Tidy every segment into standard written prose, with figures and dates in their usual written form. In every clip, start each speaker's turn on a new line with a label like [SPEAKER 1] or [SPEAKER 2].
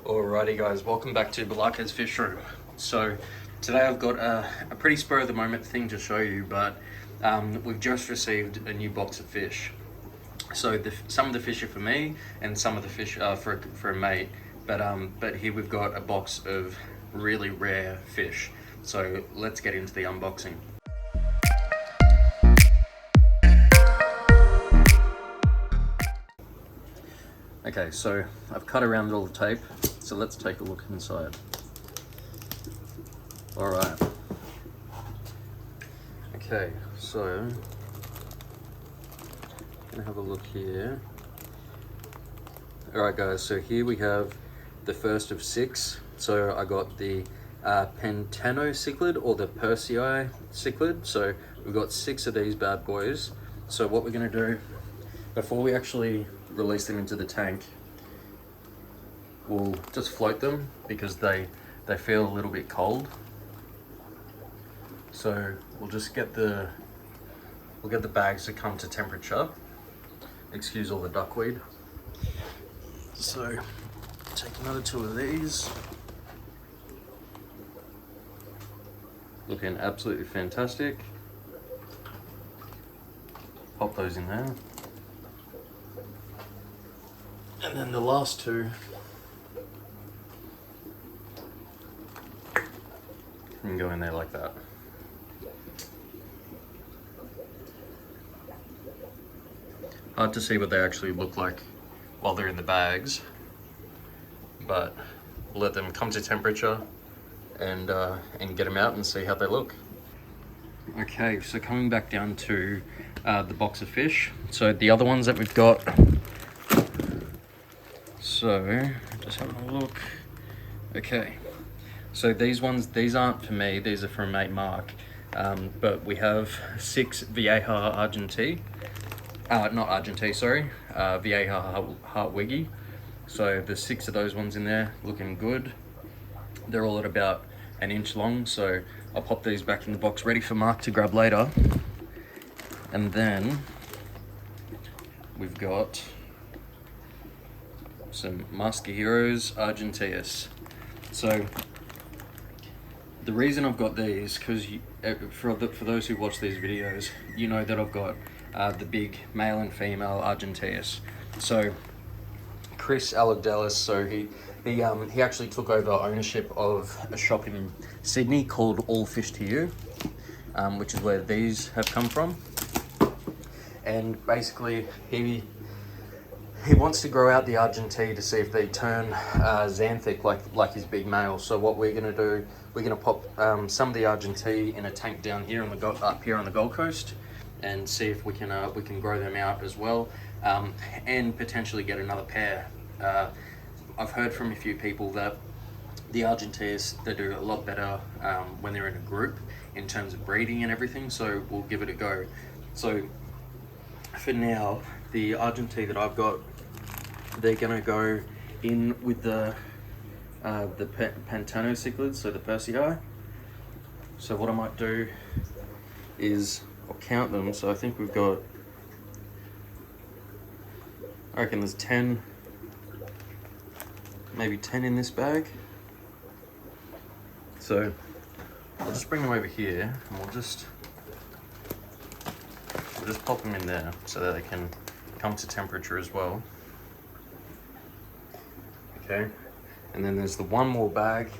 [SPEAKER 1] Alrighty guys, welcome back to Balaka's Fish Room. So today I've got a pretty spur of the moment thing to show you, but we've just received a new box of fish. So some of the fish are for me and some of the fish are for a mate, but here we've got a box of really rare fish. So let's get into the unboxing. Okay, so I've cut around all the tape, so let's take a look inside. Alright. Okay, so I'm gonna have a look here. Alright guys, so here we have the first of 6. So I got the Pantano Cichlid or the Pearsei Cichlid. So we've got 6 of these bad boys. So what we're gonna do, before we actually release them into the tank, we'll just float them because they feel a little bit cold. So we'll just get the bags to come to temperature. Excuse all the duckweed. So take another 2 of these. Looking absolutely fantastic. Pop those in there. And then the last 2 can go in there like that. Hard to see what they actually look like while they're in the bags, but we'll let them come to temperature and get them out and see how they look. Okay, so coming back down to the box of fish. So the other ones that we've got, so just having a look. Okay, so these aren't for me, these are for mate Mark. But we have 6 Vieja Argentei. Not Argentei, sorry. Vieja Hartwiggy. So there's 6 of those ones in there, looking good. They're all at about 1 inch long, so I'll pop these back in the box ready for Mark to grab later. And then we've got some Mascareros Argenteus. So the reason I've got these, because for those who watch these videos, you know that I've got the big male and female Argenteus. So Chris Aladelis, so he actually took over ownership of a shop in Sydney called All Fish to You, which is where these have come from. And basically he wants to grow out the Argentei to see if they turn xanthic like his big male. So what we're gonna do, we're gonna pop some of the Argentei in a tank down here up here on the Gold Coast, and see if we can grow them out as well, and potentially get another pair. I've heard from a few people that the Argenteus, they do a lot better when they're in a group in terms of breeding and everything. So we'll give it a go. So for now, the Argentei that I've got, they're gonna go in with the Pantano Cichlid, so the Pearsei. So what I might do is I'll count them. So I think we've got, I reckon there's 10, maybe 10 in this bag. So I'll just bring them over here and we'll just pop them in there so that they can come to temperature as well. Okay, and then there's the one more bag,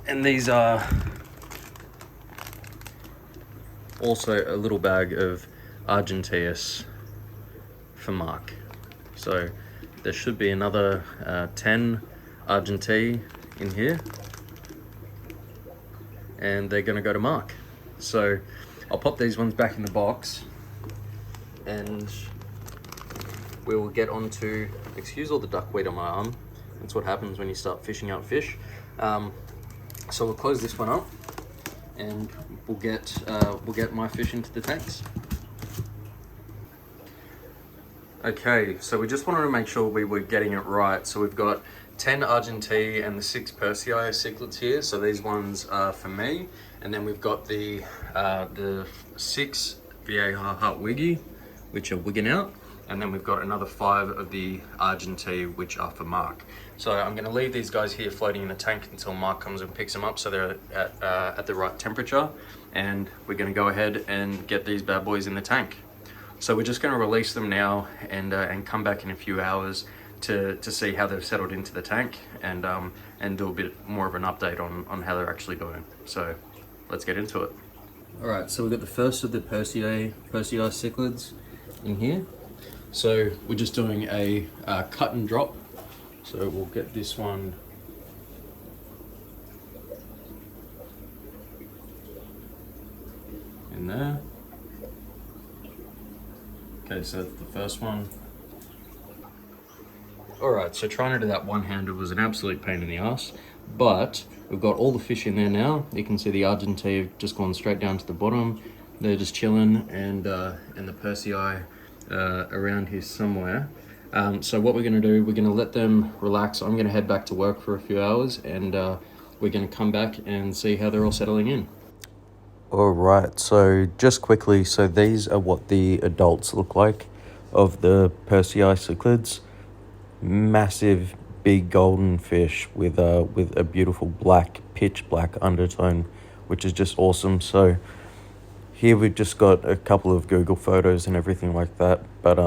[SPEAKER 1] and these are also a little bag of Argenteus for Mark. So there should be another 10 Argentei in here, and they're gonna go to Mark. So I'll pop these ones back in the box and we will get on to, excuse all the duckweed on my arm, that's what happens when you start fishing out fish. So we'll close this one up and we'll get my fish into the tanks. Okay, so we just wanted to make sure we were getting it right. So we've got 10 Argentei and the 6 Pearsei Cichlids here. So these ones are for me. And then we've got the 6 Vieja Hartwiggy, which are wigging out. and then we've got another 5 of the Argenteu's, which are for Mark. So I'm going to leave these guys here floating in the tank until Mark comes and picks them up, so they're at the right temperature, and we're going to go ahead and get these bad boys in the tank. So we're just going to release them now and come back in a few hours to see how they've settled into the tank, and do a bit more of an update on how they're actually doing. So let's get into it. Alright, so we've got the first of the Pearsei Cichlids in here. So we're just doing a cut and drop. So we'll get this one in there. Okay, so that's the first one. Alright, so trying to do that one-handed was an absolute pain in the ass, but we've got all the fish in there now. You can see the Argenteus have just gone straight down to the bottom. They're just chilling, and the Pearsei around here somewhere. So what we're going to do, we're going to let them relax. I'm going to head back to work for a few hours, and we're going to come back and see how they're all settling in. Alright, so just quickly, so these are what the adults look like of the Pearsei Cichlids. Massive, big golden fish with a beautiful black, pitch black undertone, which is just awesome. So here we've just got a couple of Google photos and everything like that, but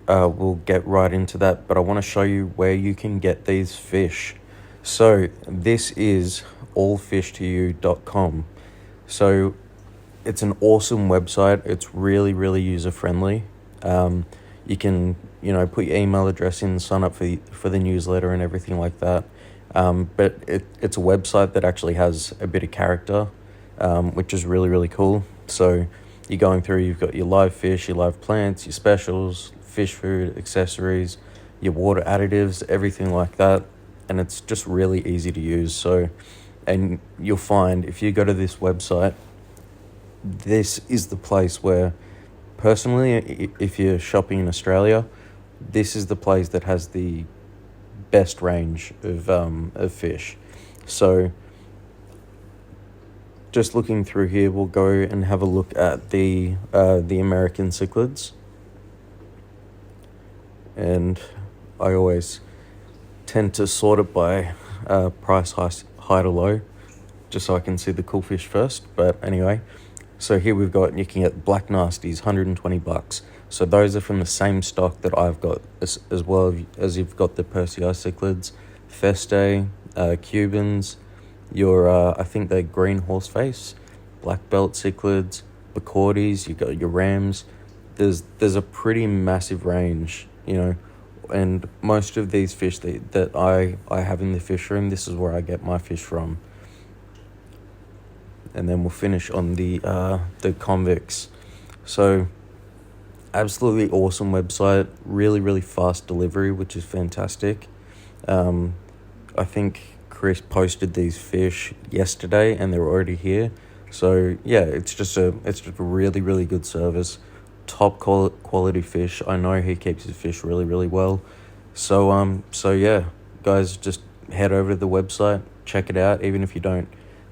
[SPEAKER 1] we'll get right into that. But I want to show you where you can get these fish. So this is allfishtoyou.com. So it's an awesome website. It's really, really user friendly. You can, put your email address in, sign up for the newsletter and everything like that. But it's a website that actually has a bit of character, which is really, really cool. So you're going through, you've got your live fish, your live plants, your specials, fish food, accessories, your water additives, everything like that. And it's just really easy to use. So, and you'll find if you go to this website, this is the place where, personally, if you're shopping in Australia, this is the place that has the best range of fish. So just looking through here, we'll go and have a look at the American cichlids. And I always tend to sort it by price high to low, just so I can see the cool fish first. But anyway, so here we've got, you can get Black Nasties, $120. So those are from the same stock that I've got, as well as you've got the Pearsei Cichlids, Feste, Cubans, your I think they're green horseface, black belt cichlids, Bacordes, you got your Rams. There's a pretty massive range, and most of these fish that I have in the fish room, this is where I get my fish from. And then we'll finish on the convicts. So absolutely awesome website, really, really fast delivery, which is fantastic. I think Chris posted these fish yesterday and they're already here. So yeah, it's just a really, really good service. Top quality fish. I know he keeps his fish really, really well. So yeah, guys, just head over to the website, check it out. Even if you don't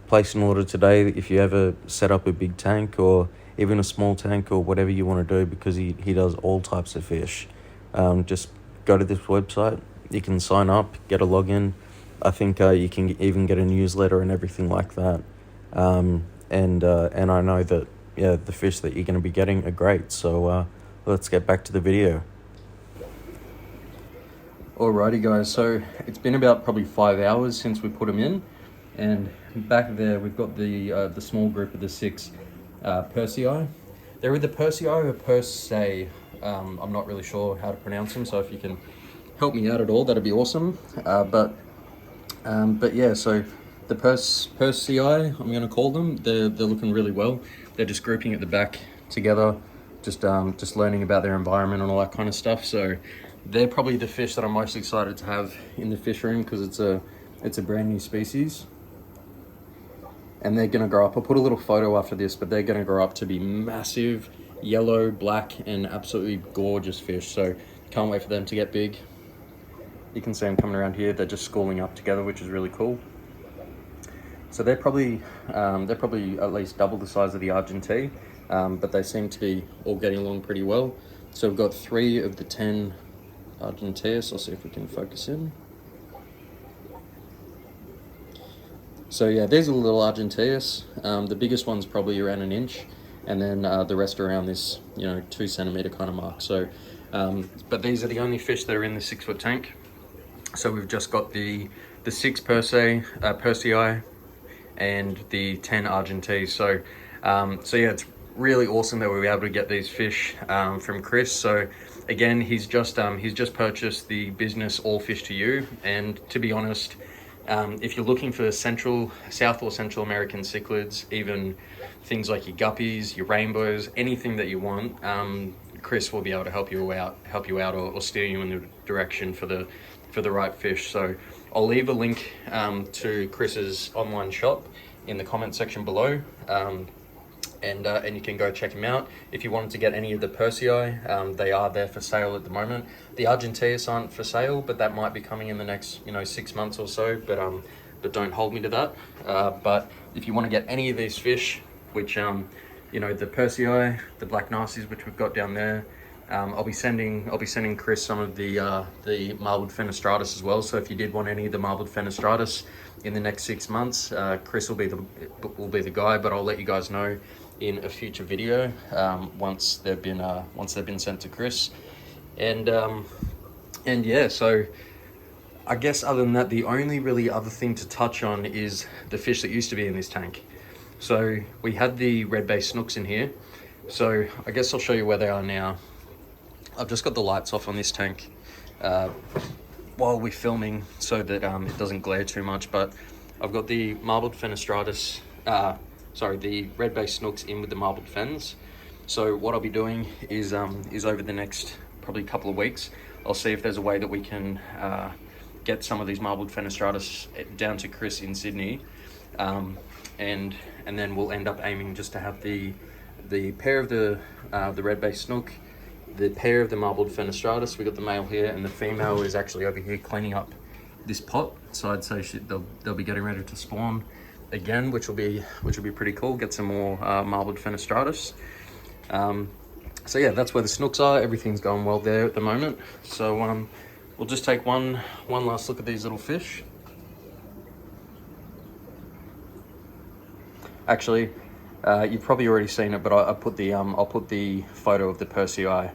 [SPEAKER 1] place an order today, if you ever set up a big tank or even a small tank or whatever you want to do, because he does all types of fish, just go to this website. You can sign up, get a login. I think you can even get a newsletter and everything like that. And I know that the fish that you're going to be getting are great. So let's get back to the video. Alrighty guys, so it's been about probably 5 hours since we put them in, and back there we've got the small group of the 6 Pearsei. They're either Pearsei or Pearsei. I'm not really sure how to pronounce them, so if you can help me out at all, that'd be awesome. But yeah, so the Pearsei, I'm going to call them. They're looking really well. They're just grouping at the back together, just learning about their environment and all that kind of stuff. So they're probably the fish that I'm most excited to have in the fish room, because it's a brand new species. And they're going to grow up. I'll put a little photo after this, but they're going to grow up to be massive, yellow, black, and absolutely gorgeous fish. So can't wait for them to get big. You can see them coming around here. They're just schooling up together, which is really cool. So they're probably at least double the size of the Argenteus, but they seem to be all getting along pretty well. So we've got 3 of the 10 Argenteus. I'll see if we can focus in. So yeah, there's a little Argenteus. The biggest one's probably around 1 inch, and then the rest around this, 2 centimeter kind of mark. So, but these are the only fish that are in the 6 foot tank. So we've just got the 6 Pearsei and the 10 Argenteus. So, so yeah, it's really awesome that we were able to get these fish from Chris. So again, he's just purchased the business All Fish to You, and to be honest, if you're looking for South or Central American cichlids, even things like your guppies, your rainbows, anything that you want, Chris will be able to help you out or steer you in the direction for the right fish. So I'll leave a link to Chris's online shop in the comment section below, and you can go check him out. If you wanted to get any of the Pearsei, they are there for sale at the moment. The Argenteus aren't for sale, but that might be coming in the next 6 months or so, but don't hold me to that. But if you want to get any of these fish, which the Pearsei, the black nasties, which we've got down there, I'll be sending Chris some of the marbled fenestratus as well. So if you did want any of the marbled fenestratus in the next 6 months, Chris will be the guy. But I'll let you guys know in a future video once they've been sent to Chris. And yeah, so I guess other than that, the only really other thing to touch on is the fish that used to be in this tank. So we had the red-based snooks in here. So I guess I'll show you where they are now. I've just got the lights off on this tank while we're filming so that it doesn't glare too much, but I've got the marbled fenestratus, the red-based snooks in with the marbled fens. So what I'll be doing is over the next probably couple of weeks, I'll see if there's a way that we can get some of these marbled fenestratus down to Chris in Sydney, and then we'll end up aiming just to have the pair of the red-based snook, the pair of the marbled fenestratus. We got the male here, and the female is actually over here cleaning up this pot. So I'd say they'll be getting ready to spawn again, which will be pretty cool. Get some more marbled fenestratus. So yeah, that's where the snooks are. Everything's going well there at the moment. So we'll just take one last look at these little fish. Actually, you've probably already seen it, but I'll put the photo of the Pearsei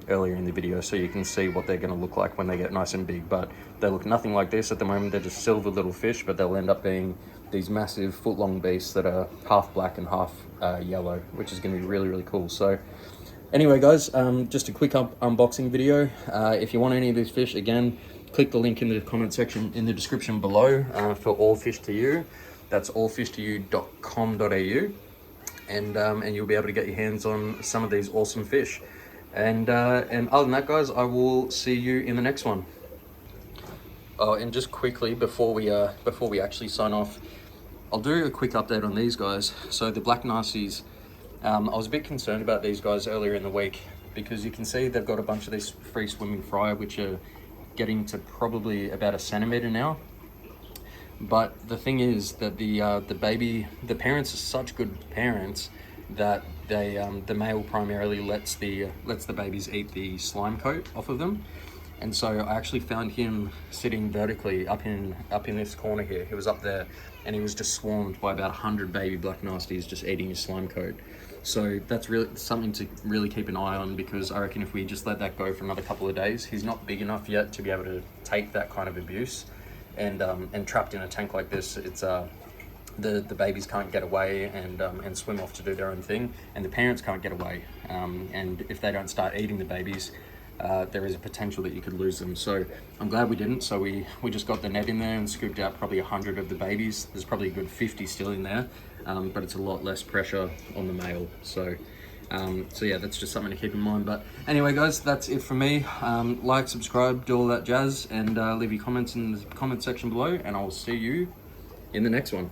[SPEAKER 1] earlier in the video so you can see what they're going to look like when they get nice and big. But they look nothing like this at the moment. They're just silver little fish, but they'll end up being these massive foot-long beasts that are half black and half yellow, which is going to be really, really cool. So anyway, guys, just a quick unboxing video. If you want any of these fish, again, click the link in the comment section in the description below for All Fish to You. That's allfishtoyou.com.au, and you'll be able to get your hands on some of these awesome fish. And other than that, guys, I will see you in the next one. Oh, and just quickly before we actually sign off, I'll do a quick update on these guys. So the black nasties, I was a bit concerned about these guys earlier in the week because you can see they've got a bunch of this free swimming fry, which are getting to probably about 1 centimeter now. But the thing is that the parents are such good parents that the male primarily lets the babies eat the slime coat off of them. And so I actually found him sitting vertically up in this corner here. He was up there, and he was just swarmed by about 100 baby black nasties just eating his slime coat. So that's really something to really keep an eye on, because I reckon if we just let that go for another couple of days, he's not big enough yet to be able to take that kind of abuse. And trapped in a tank like this, it's the babies can't get away and swim off to do their own thing, and the parents can't get away. And if they don't start eating the babies, there is a potential that you could lose them. So I'm glad we didn't. So we just got the net in there and scooped out probably 100 of the babies. There's probably a good 50 still in there, but it's a lot less pressure on the male. So yeah, that's just something to keep in mind. But anyway, guys, that's it for me. Like, subscribe, do all that jazz, and leave your comments in the comment section below, and I'll see you in the next one.